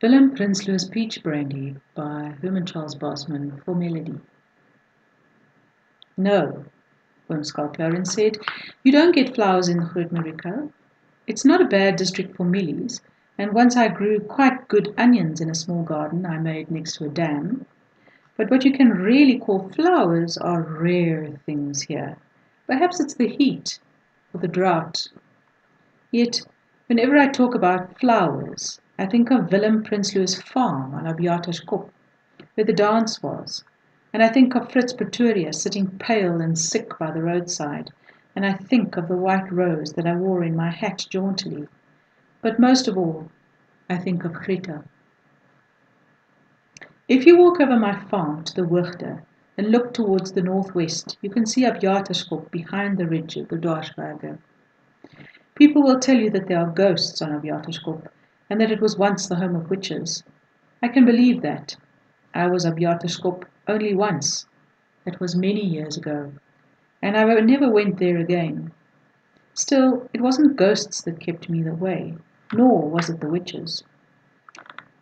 Willem Prinsloos Peach Brandy by Herman Charles Bosman for Melody. No, Oomskalk Clarence said, you don't get flowers in Groot Mariko. It's not a bad district for mealies, and once I grew quite good onions in a small garden I made next to a dam. But what you can really call flowers are rare things here. Perhaps it's the heat or the drought. Yet, whenever I talk about flowers, I think of Willem Prinsloos' farm on Abiaterskop, where the dance was, and I think of Fritz Pretorius sitting pale and sick by the roadside, and I think of the white rose that I wore in my hat jauntily. But most of all, I think of Greta. If you walk over my farm to the Hoogte and look towards the northwest, you can see Abiaterskop behind the ridge of the Dwarsberge. People will tell you that there are ghosts on Abiaterskop, and that it was once the home of witches. I can believe that. I was Abiaterskop only once. That was many years ago, and I never went there again. Still, it wasn't ghosts that kept me away, nor was it the witches.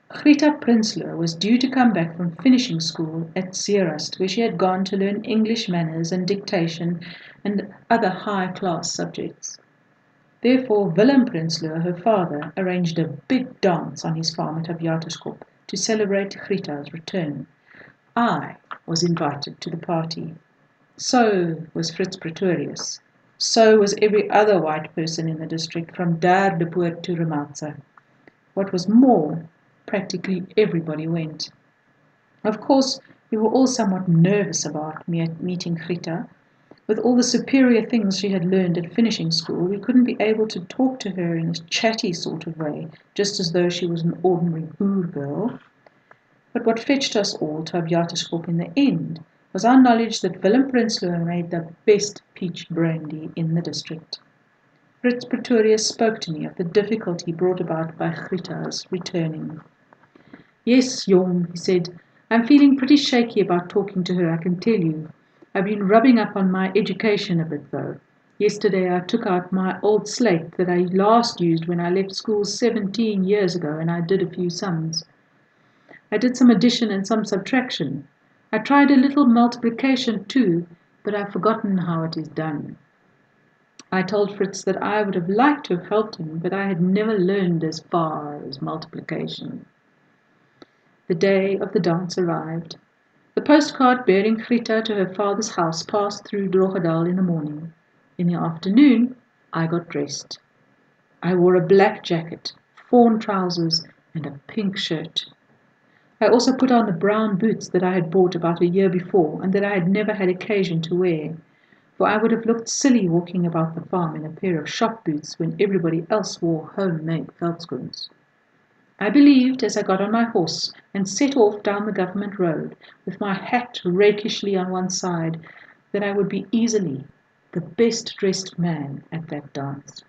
Greta Prinsloo was due to come back from finishing school at Zeerust, where she had gone to learn English manners and dictation and other high-class subjects. Therefore, Willem Prinsloos, her father, arranged a big dance on his farm at Abiaterskop to celebrate Greta's return. I was invited to the party. So was Fritz Pretorius. So was every other white person in the district, from Derdepoort to Ramatza. What was more, practically everybody went. Of course, we were all somewhat nervous about meeting Greta. With all the superior things she had learned at finishing school, we couldn't be able to talk to her in a chatty sort of way, just as though she was an ordinary boer girl. But what fetched us all to Abiaterskop in the end was our knowledge that Willem Prinsloos made the best peach brandy in the district. Fritz Pretorius spoke to me of the difficulty brought about by Greta's returning. Yes, Jong, he said, I'm feeling pretty shaky about talking to her, I can tell you. I've been rubbing up on my education a bit, though. Yesterday I took out my old slate that I last used when I left school 17 years ago, and I did a few sums. I did some addition and some subtraction. I tried a little multiplication too, but I've forgotten how it is done. I told Fritz that I would have liked to have helped him, but I had never learned as far as multiplication. The day of the dance arrived. The postcard bearing Greta to her father's house passed through Drogadal in the morning. In the afternoon, I got dressed. I wore a black jacket, fawn trousers, and a pink shirt. I also put on the brown boots that I had bought about a year before and that I had never had occasion to wear, for I would have looked silly walking about the farm in a pair of shop boots when everybody else wore homemade veldschoens. I believed, as I got on my horse and set off down the government road, with my hat rakishly on one side, that I would be easily the best dressed man at that dance.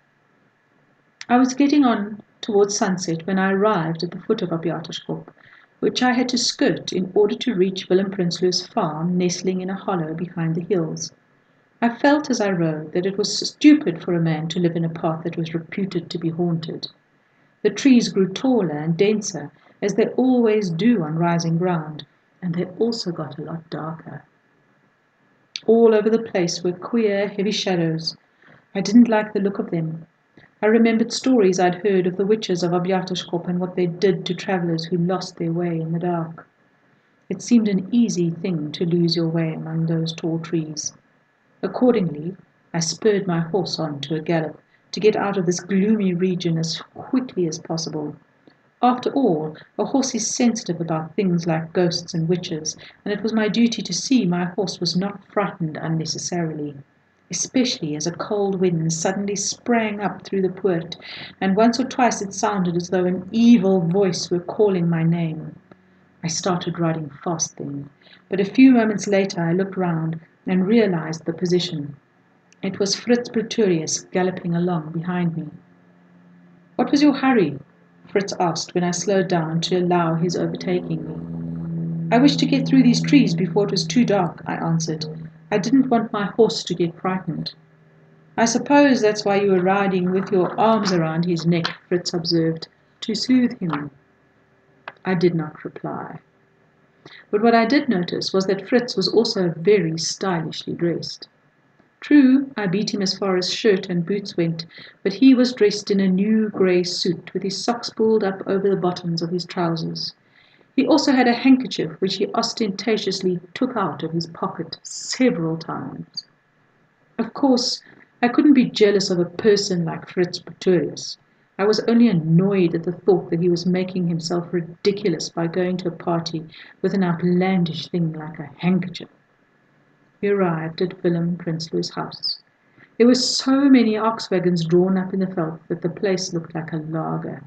I was getting on towards sunset when I arrived at the foot of Abiaterskop, which I had to skirt in order to reach Willem Prinsloos' farm nestling in a hollow behind the hills. I felt as I rode that it was stupid for a man to live in a path that was reputed to be haunted. The trees grew taller and denser, as they always do on rising ground, and they also got a lot darker. All over the place were queer, heavy shadows. I didn't like the look of them. I remembered stories I'd heard of the witches of Abiaterskop and what they did to travellers who lost their way in the dark. It seemed an easy thing to lose your way among those tall trees. Accordingly, I spurred my horse on to a gallop, to get out of this gloomy region as quickly as possible. After all, a horse is sensitive about things like ghosts and witches, and it was my duty to see my horse was not frightened unnecessarily, especially as a cold wind suddenly sprang up through the poort, and once or twice it sounded as though an evil voice were calling my name. I started riding fast then, but a few moments later I looked round and realized the position. It was Fritz Pretorius galloping along behind me. What was your hurry? Fritz asked when I slowed down to allow his overtaking me. I wished to get through these trees before it was too dark, I answered. I didn't want my horse to get frightened. I suppose that's why you were riding with your arms around his neck, Fritz observed, to soothe him. I did not reply. But what I did notice was that Fritz was also very stylishly dressed. True, I beat him as far as shirt and boots went, but he was dressed in a new grey suit with his socks pulled up over the bottoms of his trousers. He also had a handkerchief which he ostentatiously took out of his pocket several times. Of course, I couldn't be jealous of a person like Fritz Pretorius. I was only annoyed at the thought that he was making himself ridiculous by going to a party with an outlandish thing like a handkerchief. We arrived at Willem Prinsloos' house. There were so many ox wagons drawn up in the veld that the place looked like a lager.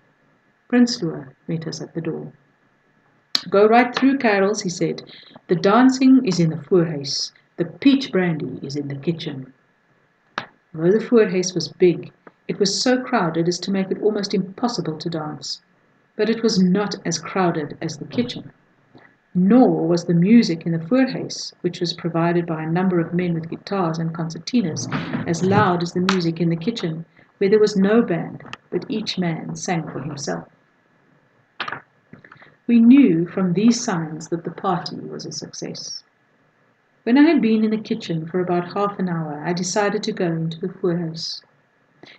Prinsloos met us at the door. "Go right through, Carols," he said. "The dancing is in the voorhuis. The peach brandy is in the kitchen." Though the voorhuis was big, it was so crowded as to make it almost impossible to dance. But it was not as crowded as the kitchen. Nor was the music in the voorhuis, which was provided by a number of men with guitars and concertinas, as loud as the music in the kitchen, where there was no band, but each man sang for himself. We knew from these signs that the party was a success. When I had been in the kitchen for about half an hour, I decided to go into the voorhuis.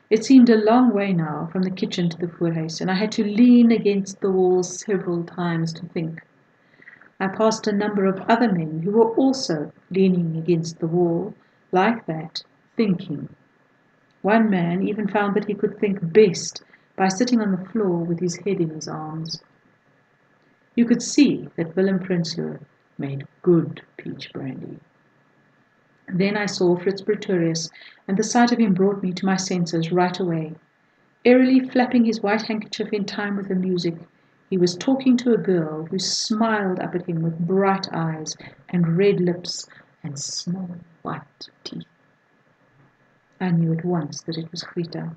It seemed a long way now from the kitchen to the voorhuis, and I had to lean against the wall several times to think. I passed a number of other men who were also leaning against the wall, like that, thinking. One man even found that he could think best by sitting on the floor with his head in his arms. You could see that Willem Prinsloos made good peach brandy. Then I saw Fritz Pretorius, and the sight of him brought me to my senses right away. Airily flapping his white handkerchief in time with the music, he was talking to a girl who smiled up at him with bright eyes and red lips and small white teeth. I knew at once that it was Rita.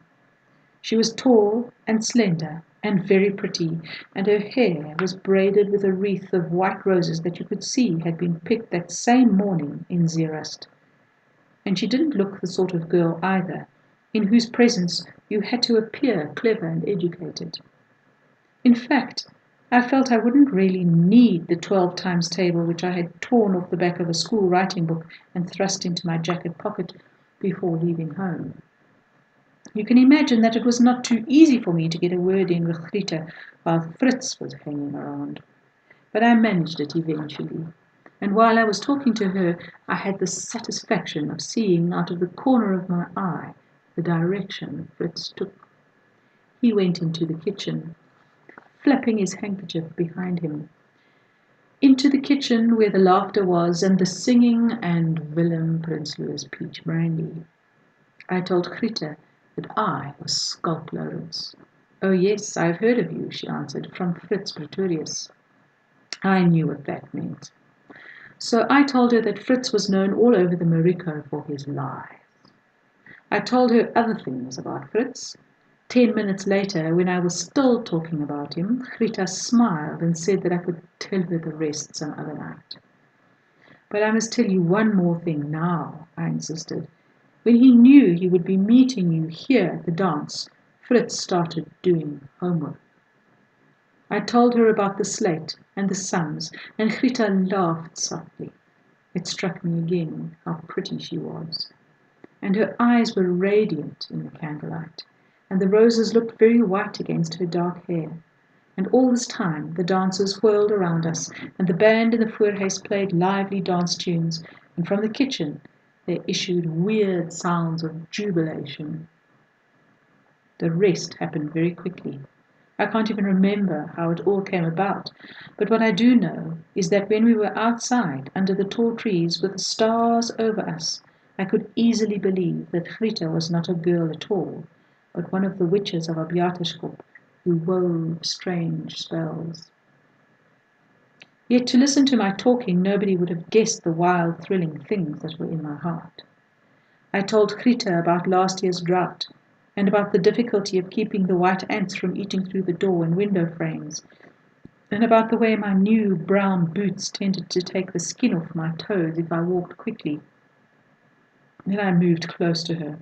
She was tall and slender and very pretty, and her hair was braided with a wreath of white roses that you could see had been picked that same morning in Zeerust. And she didn't look the sort of girl either, in whose presence you had to appear clever and educated. In fact, I felt I wouldn't really need the 12 times table which I had torn off the back of a school writing book and thrust into my jacket pocket before leaving home. You can imagine that it was not too easy for me to get a word in with Rita while Fritz was hanging around. But I managed it eventually. And while I was talking to her, I had the satisfaction of seeing out of the corner of my eye the direction Fritz took. He went into the kitchen, flapping his handkerchief behind him. Into the kitchen where the laughter was and the singing and Willem Prinsloos peach brandy. I told Rita that I was Skulk Lawrence. "Oh yes, I've heard of you," she answered, "from Fritz Pretorius." I knew what that meant. So I told her that Fritz was known all over the Mariko for his lies. I told her other things about Fritz. 10 minutes later, when I was still talking about him, Rita smiled and said that I could tell her the rest some other night. "But I must tell you one more thing now," I insisted. "When he knew he would be meeting you here at the dance, Fritz started doing homework." I told her about the slate and the sums, and Rita laughed softly. It struck me again how pretty she was. And her eyes were radiant in the candlelight, and the roses looked very white against her dark hair. And all this time the dancers whirled around us, and the band in the voorhuis played lively dance tunes, and from the kitchen there issued weird sounds of jubilation. The rest happened very quickly. I can't even remember how it all came about, but what I do know is that when we were outside under the tall trees with the stars over us, I could easily believe that Rita was not a girl at all, but one of the witches of Abjaarderskop who wove strange spells. Yet to listen to my talking, nobody would have guessed the wild, thrilling things that were in my heart. I told Rita about last year's drought, and about the difficulty of keeping the white ants from eating through the door and window frames, and about the way my new brown boots tended to take the skin off my toes if I walked quickly. Then I moved close to her.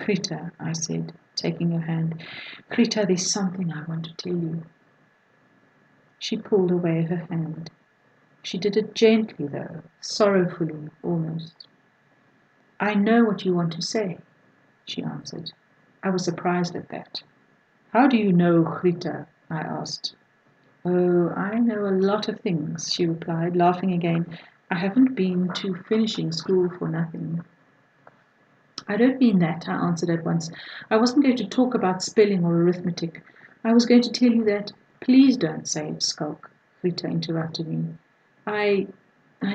"Rita," I said, taking her hand, "Rita, there's something I want to tell you." She pulled away her hand. She did it gently, though, sorrowfully almost. "I know what you want to say," she answered. I was surprised at that. "How do you know Greta?" I asked. "Oh, I know a lot of things," she replied, laughing again. "I haven't been to finishing school for nothing." "I don't mean that," I answered at once. "I wasn't going to talk about spelling or arithmetic. I was going to tell you that—" "Please don't say it, Skulk," Rita interrupted me. I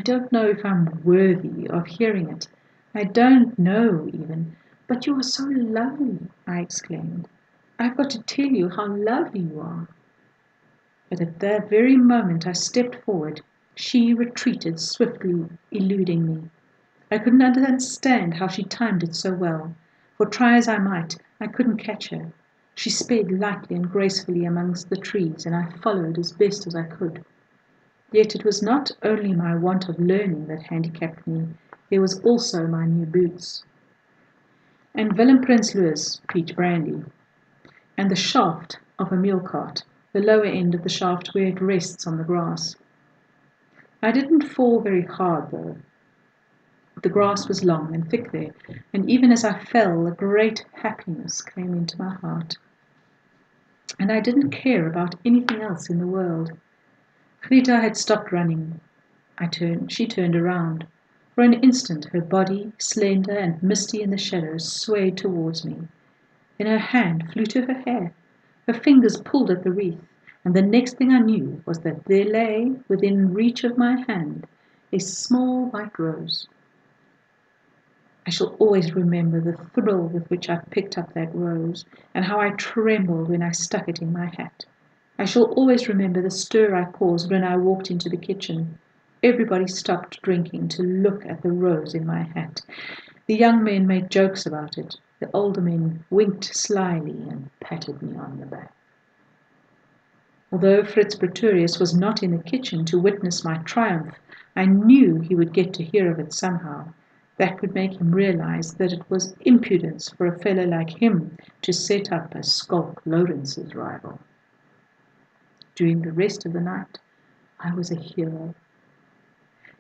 don't know if I'm worthy of hearing it. I don't know, even. But you are so lovely," I exclaimed. "I've got to tell you how lovely you are." But at that very moment I stepped forward. She retreated swiftly, eluding me. I couldn't understand how she timed it so well, for try as I might, I couldn't catch her. She sped lightly and gracefully amongst the trees, and I followed as best as I could. Yet it was not only my want of learning that handicapped me, there was also my new boots. And Willem Prinsloos peach brandy, and the shaft of a mule cart, the lower end of the shaft where it rests on the grass. I didn't fall very hard, though. The grass was long and thick there, and even as I fell, a great happiness came into my heart. And I didn't care about anything else in the world. Rita had stopped running. She turned around. For an instant her body, slender and misty in the shadows, swayed towards me. Then her hand flew to her hair. Her fingers pulled at the wreath, and the next thing I knew was that there lay, within reach of my hand, a small white rose. I shall always remember the thrill with which I picked up that rose, and how I trembled when I stuck it in my hat. I shall always remember the stir I caused when I walked into the kitchen. Everybody stopped drinking to look at the rose in my hat. The young men made jokes about it. The older men winked slyly and patted me on the back. Although Fritz Pretorius was not in the kitchen to witness my triumph, I knew he would get to hear of it somehow. That would make him realize that it was impudence for a fellow like him to set up as Skulk Lawrence's rival. During the rest of the night, I was a hero.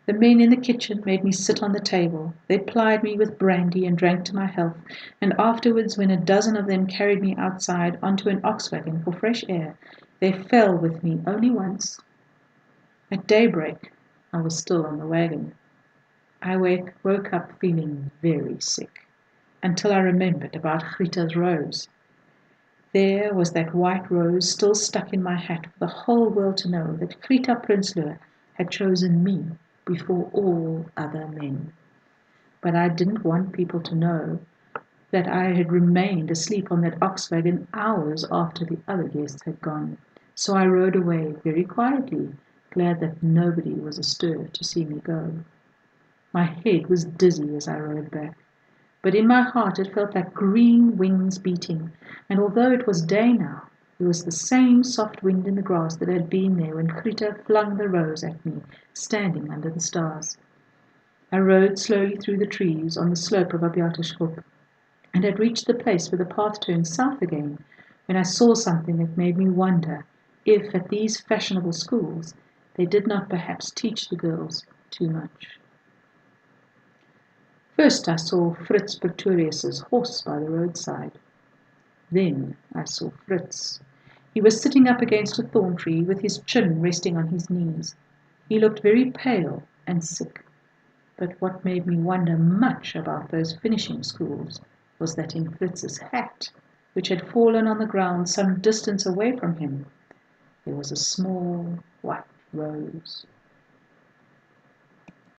The men in the kitchen made me sit on the table. They plied me with brandy and drank to my health, and afterwards, when a dozen of them carried me outside onto an ox wagon for fresh air, they fell with me only once. At daybreak, I was still on the wagon. I woke up feeling very sick, until I remembered about Grita's rose. There was that white rose still stuck in my hat for the whole world to know that Grita Prinsloos had chosen me before all other men. But I didn't want people to know that I had remained asleep on that ox wagon hours after the other guests had gone. So I rode away very quietly, glad that nobody was astir to see me go. My head was dizzy as I rode back, but in my heart it felt like green wings beating, and although it was day now, there was the same soft wind in the grass that had been there when Grita flung the rose at me, standing under the stars. I rode slowly through the trees on the slope of Abjaterschop, and had reached the place where the path turned south again, when I saw something that made me wonder if, at these fashionable schools, they did not perhaps teach the girls too much. First I saw Fritz Pretorius's horse by the roadside. Then I saw Fritz. He was sitting up against a thorn tree with his chin resting on his knees. He looked very pale and sick. But what made me wonder much about those finishing schools was that in Fritz's hat, which had fallen on the ground some distance away from him, there was a small white rose.